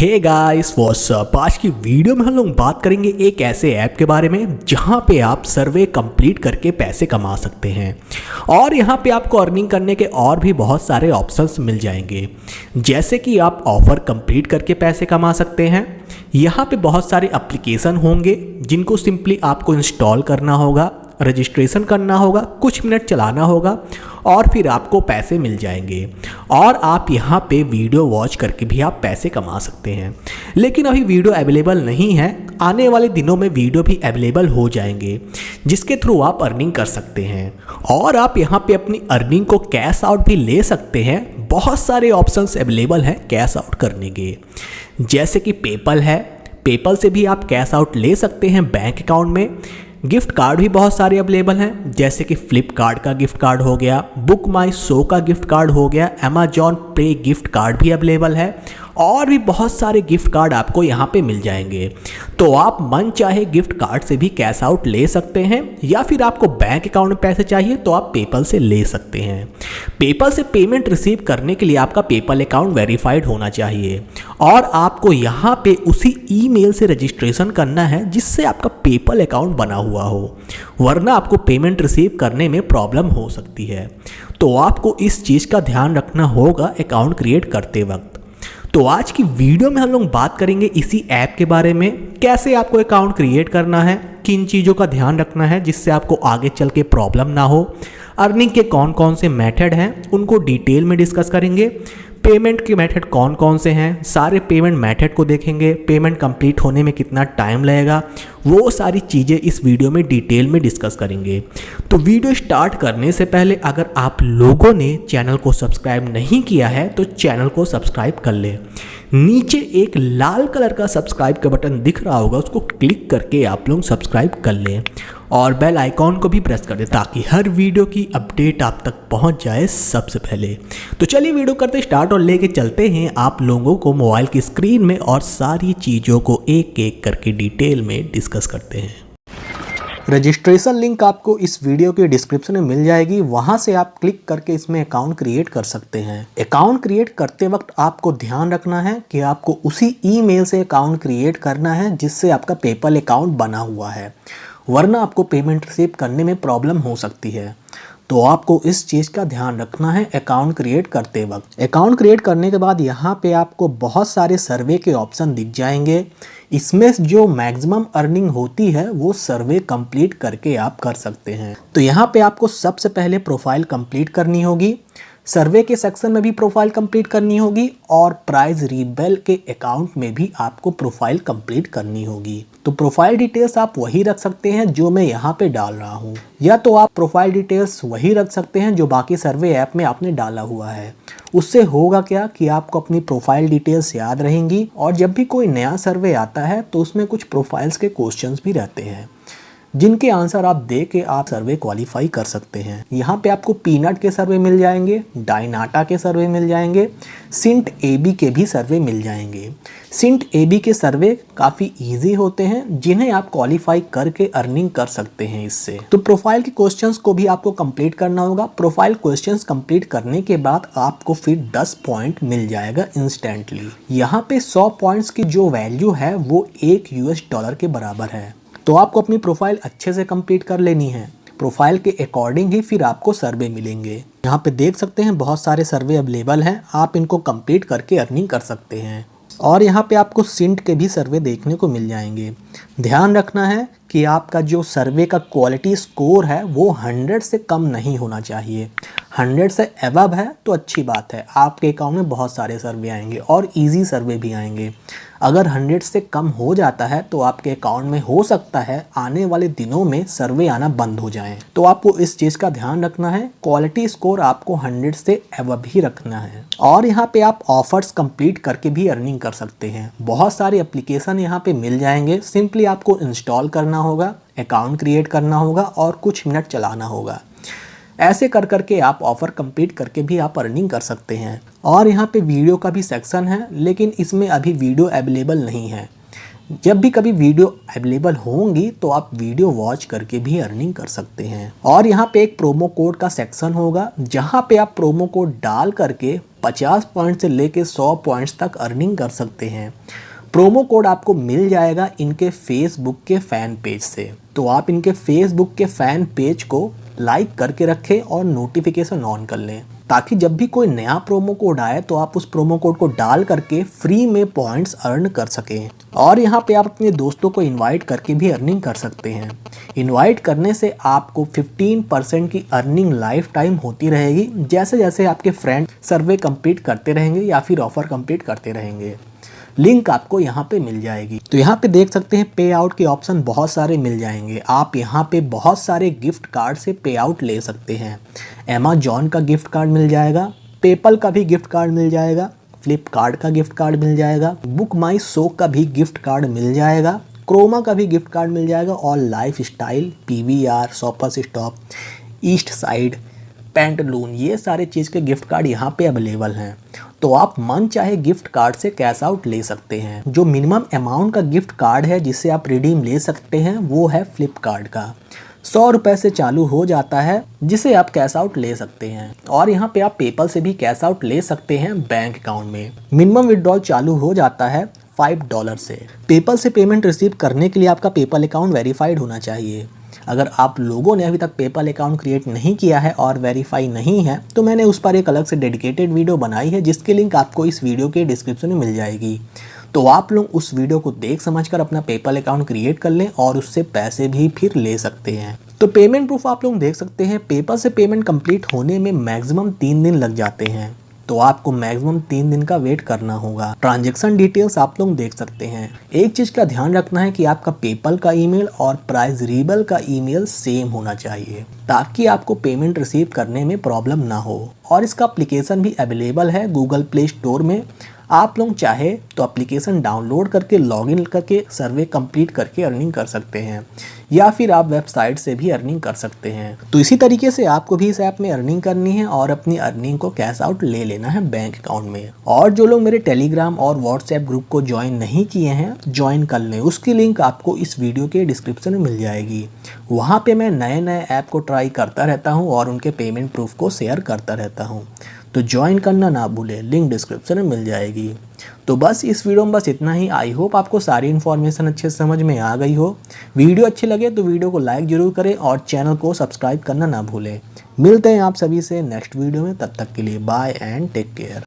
Hey guys what's up. आज की video में हम लोग बात करेंगे एक ऐसे ऐप के बारे में जहां पे आप सर्वे कंप्लीट करके पैसे कमा सकते हैं और यहां पे आपको अर्निंग करने के और भी बहुत सारे ऑप्शंस मिल जाएंगे। जैसे कि आप ऑफर कंप्लीट करके पैसे कमा सकते हैं। यहां पे बहुत सारे एप्लीकेशन होंगे जिनको सिंपली आपको इंस्टॉल करना होगा, रजिस्ट्रेशन करना होगा, कुछ मिनट चलाना होगा और फिर आपको पैसे मिल जाएंगे और आप यहाँ पे वीडियो वॉच करके भी आप पैसे कमा सकते हैं। लेकिन अभी वीडियो अवेलेबल नहीं है, आने वाले दिनों में वीडियो भी अवेलेबल हो जाएंगे जिसके थ्रू आप अर्निंग कर सकते हैं और आप यहाँ पे अपनी अर्निंग को कैश आउट भी ले सकते हैं। बहुत सारे ऑप्शंस अवेलेबल हैं कैश आउट करने के, जैसे कि पेपल है। पेपल से भी आप कैश आउट ले सकते हैं बैंक अकाउंट में। गिफ्ट कार्ड भी बहुत सारे अवेलेबल हैं, जैसे कि फ्लिपकार्ट का गिफ्ट कार्ड हो गया, बुक माई शो का गिफ्ट कार्ड हो गया, अमेजॉन पे गिफ्ट कार्ड भी अवेलेबल है और भी बहुत सारे गिफ्ट कार्ड आपको यहाँ पे मिल जाएंगे। तो आप मन चाहे गिफ्ट कार्ड से भी कैश आउट ले सकते हैं या फिर आपको बैंक अकाउंट में पैसे चाहिए तो आप पेपल से ले सकते हैं। पेपल से पेमेंट रिसीव करने के लिए आपका पेपल अकाउंट वेरीफाइड होना चाहिए और आपको यहाँ पे उसी ईमेल से रजिस्ट्रेशन करना है जिससे आपका पेपल अकाउंट बना हुआ हो, वरना आपको पेमेंट रिसीव करने में प्रॉब्लम हो सकती है। तो आपको इस चीज़ का ध्यान रखना होगा अकाउंट क्रिएट करते वक्त। तो आज की वीडियो में हम लोग बात करेंगे इसी ऐप के बारे में, कैसे आपको अकाउंट क्रिएट करना है, किन चीज़ों का ध्यान रखना है जिससे आपको आगे चल के प्रॉब्लम ना हो, अर्निंग के कौन कौन से मेथड हैं उनको डिटेल में डिस्कस करेंगे, पेमेंट के मेथड कौन कौन से हैं, सारे पेमेंट मेथड को देखेंगे, पेमेंट कंप्लीट होने में कितना टाइम लगेगा, वो सारी चीज़ें इस वीडियो में डिटेल में डिस्कस करेंगे। तो वीडियो स्टार्ट करने से पहले अगर आप लोगों ने चैनल को सब्सक्राइब नहीं किया है तो चैनल को सब्सक्राइब कर ले। नीचे एक लाल कलर का सब्सक्राइब का बटन दिख रहा होगा, उसको क्लिक करके आप लोग सब्सक्राइब कर लें और बेल आइकॉन को भी प्रेस कर दें ताकि हर वीडियो की अपडेट आप तक पहुंच जाए सबसे पहले। तो चलिए वीडियो करते स्टार्ट और लेके चलते हैं आप लोगों को मोबाइल की स्क्रीन में और सारी चीज़ों को एक एक करके डिटेल में डिस्कस करते हैं। रजिस्ट्रेशन लिंक आपको इस वीडियो के डिस्क्रिप्शन में मिल जाएगी, वहां से आप क्लिक करके इसमें अकाउंट क्रिएट कर सकते हैं। अकाउंट क्रिएट करते वक्त आपको ध्यान रखना है कि आपको उसी ईमेल से अकाउंट क्रिएट करना है जिससे आपका पेपल अकाउंट बना हुआ है, वरना आपको पेमेंट रिसीव करने में प्रॉब्लम हो सकती है। तो आपको इस चीज़ का ध्यान रखना है अकाउंट क्रिएट करते वक्त। अकाउंट क्रिएट करने के बाद यहाँ पे आपको बहुत सारे सर्वे के ऑप्शन दिख जाएंगे। इसमें जो मैक्सिमम अर्निंग होती है वो सर्वे कंप्लीट करके आप कर सकते हैं। तो यहाँ पे आपको सबसे पहले प्रोफाइल कंप्लीट करनी होगी, सर्वे के सेक्शन में भी प्रोफाइल कंप्लीट करनी होगी और प्राइज रिबेल के अकाउंट में भी आपको प्रोफाइल कंप्लीट करनी होगी। तो प्रोफाइल डिटेल्स आप वही रख सकते हैं जो मैं यहाँ पे डाल रहा हूँ, या तो आप प्रोफाइल डिटेल्स वही रख सकते हैं जो बाकी सर्वे ऐप में आपने डाला हुआ है। उससे होगा क्या कि आपको अपनी प्रोफाइल डिटेल्स याद रहेंगी और जब भी कोई नया सर्वे आता है तो उसमें कुछ प्रोफाइल्स के क्वेश्चंस भी रहते हैं जिनके आंसर आप दे के आप सर्वे क्वालिफाई कर सकते हैं। यहाँ पे आपको पीनट के सर्वे मिल जाएंगे, डायनाटा के सर्वे मिल जाएंगे, सिंट एबी के भी सर्वे मिल जाएंगे। सिंट एबी के सर्वे काफ़ी इजी होते हैं जिन्हें आप क्वालिफाई करके अर्निंग कर सकते हैं इससे। तो प्रोफाइल के क्वेश्चंस को भी आपको कंप्लीट करना होगा। प्रोफाइल क्वेश्चंस कंप्लीट करने के बाद आपको फिर 10 पॉइंट मिल जाएगा इंस्टेंटली। यहाँ पे 100 पॉइंट्स की जो वैल्यू है वो $1 के बराबर है। तो आपको अपनी प्रोफाइल अच्छे से कंप्लीट कर लेनी है। प्रोफाइल के अकॉर्डिंग ही फिर आपको सर्वे मिलेंगे। यहाँ पे देख सकते हैं बहुत सारे सर्वे अवेलेबल हैं, आप इनको कंप्लीट करके अर्निंग कर सकते हैं। और यहाँ पे आपको सिंट के भी सर्वे देखने को मिल जाएंगे। ध्यान रखना है कि आपका जो सर्वे का क्वालिटी स्कोर है वो 100 से कम नहीं होना चाहिए। 100 से अबव है तो अच्छी बात है, आपके अकाउंट में बहुत सारे सर्वे आएंगे और इजी सर्वे भी आएंगे। अगर 100 से कम हो जाता है तो आपके अकाउंट में हो सकता है आने वाले दिनों में सर्वे आना बंद हो जाएं। तो आपको इस चीज़ का ध्यान रखना है, क्वालिटी स्कोर आपको 100 से अबव ही रखना है। और यहाँ पे आप ऑफर्स कंप्लीट करके भी अर्निंग कर सकते हैं। बहुत सारे एप्लीकेशन यहाँ पे मिल जाएंगे, सिंपली आपको इंस्टॉल करना होगा, अकाउंट क्रिएट करना होगा और कुछ मिनट चलाना होगा। ऐसे कर करके आप ऑफ़र कंप्लीट करके भी आप अर्निंग कर सकते हैं। और यहाँ पे वीडियो का भी सेक्शन है, लेकिन इसमें अभी वीडियो अवेलेबल नहीं है। जब भी कभी वीडियो अवेलेबल होंगी तो आप वीडियो वॉच करके भी अर्निंग कर सकते हैं। और यहाँ पे एक प्रोमो कोड का सेक्शन होगा जहाँ पे आप प्रोमो कोड डाल करके 50 पॉइंट से लेके 100 पॉइंट्स तक अर्निंग कर सकते हैं। प्रोमो कोड आपको मिल जाएगा इनके फेसबुक के फ़ैन पेज से, तो आप इनके फेसबुक के फ़ैन पेज को लाइक करके रखें और नोटिफिकेशन ऑन कर लें, ताकि जब भी कोई नया प्रोमो कोड आए तो आप उस प्रोमो कोड को डाल करके फ्री में पॉइंट्स अर्न कर सकें। और यहाँ पे आप अपने दोस्तों को इनवाइट करके भी अर्निंग कर सकते हैं। इनवाइट करने से आपको 15% की अर्निंग लाइफ टाइम होती रहेगी, जैसे जैसे आपके फ्रेंड सर्वे कंप्लीट करते रहेंगे या फिर ऑफर कंप्लीट करते रहेंगे। लिंक आपको यहाँ पे मिल जाएगी। तो यहाँ पे देख सकते हैं पे आउट के ऑप्शन बहुत सारे मिल जाएंगे। आप यहाँ पे बहुत सारे गिफ्ट कार्ड से पे आउट ले सकते हैं। अमेजॉन का गिफ्ट कार्ड मिल जाएगा, पेपल का भी गिफ्ट कार्ड मिल जाएगा, फ्लिपकार्ट का गिफ्ट कार्ड मिल जाएगा, बुक माई शो का भी गिफ्ट कार्ड मिल जाएगा, क्रोमा का भी गिफ्ट कार्ड मिल जाएगा और life style, PVR, shoppers stop, east side, pantaloon, ये सारे चीज़ के गिफ्ट कार्ड यहाँ पे अवेलेबल हैं। तो आप मन चाहे गिफ्ट कार्ड से कैश आउट ले सकते हैं। जो मिनिमम अमाउंट का गिफ्ट कार्ड है जिससे आप रिडीम ले सकते हैं वो है फ्लिपकार्ट का। 100 रुपये से चालू हो जाता है जिसे आप कैश आउट ले सकते हैं। और यहाँ पे आप पेपल से भी कैश आउट ले सकते हैं बैंक अकाउंट में। मिनिमम विड्रॉल चालू हो जाता है $5 से। पेपल से पेमेंट रिसीव करने के लिए आपका पेपल अकाउंट वेरीफाइड होना चाहिए। अगर आप लोगों ने अभी तक पेपल अकाउंट क्रिएट नहीं किया है और वेरीफाई नहीं है तो मैंने उस पर एक अलग से डेडिकेटेड वीडियो बनाई है, जिसकी लिंक आपको इस वीडियो के डिस्क्रिप्शन में मिल जाएगी। तो आप लोग उस वीडियो को देख समझकर अपना पेपल अकाउंट क्रिएट कर लें और उससे पैसे भी फिर ले सकते हैं। तो पेमेंट प्रूफ आप लोग देख सकते हैं, पेपल से पेमेंट कंप्लीट होने में मैक्सिमम 3 दिन लग जाते हैं। तो आपको मैक्सिमम 3 दिन का वेट करना होगा। ट्रांजैक्शन डिटेल्स आप लोग देख सकते हैं। एक चीज़ का ध्यान रखना है कि आपका पेपल का ईमेल और प्राइजरेबल का ईमेल सेम होना चाहिए, ताकि आपको पेमेंट रिसीव करने में प्रॉब्लम ना हो। और इसका एप्लीकेशन भी अवेलेबल है गूगल प्ले स्टोर में। आप लोग चाहे तो एप्लीकेशन डाउनलोड करके लॉगिन करके सर्वे कंप्लीट करके अर्निंग कर सकते हैं, या फिर आप वेबसाइट से भी अर्निंग कर सकते हैं। तो इसी तरीके से आपको भी इस ऐप में अर्निंग करनी है और अपनी अर्निंग को कैश आउट ले लेना है बैंक अकाउंट में। और जो लोग मेरे टेलीग्राम और व्हाट्सएप ग्रुप को ज्वाइन नहीं किए हैं, ज्वाइन कर लें। उसकी लिंक आपको इस वीडियो के डिस्क्रिप्शन में मिल जाएगी। वहाँ पे मैं नए नए ऐप को ट्राई करता रहता हूँ और उनके पेमेंट प्रूफ को शेयर करता रहता हूँ। तो ज्वाइन करना ना भूलें, लिंक डिस्क्रिप्शन में मिल जाएगी। तो बस इस वीडियो में बस इतना ही। आई होप आपको सारी इन्फॉर्मेशन अच्छे से समझ में आ गई हो। वीडियो अच्छी लगे तो वीडियो को लाइक जरूर करें और चैनल को सब्सक्राइब करना ना भूलें। मिलते हैं आप सभी से नेक्स्ट वीडियो में, तब तक के लिए बाय एंड टेक केयर।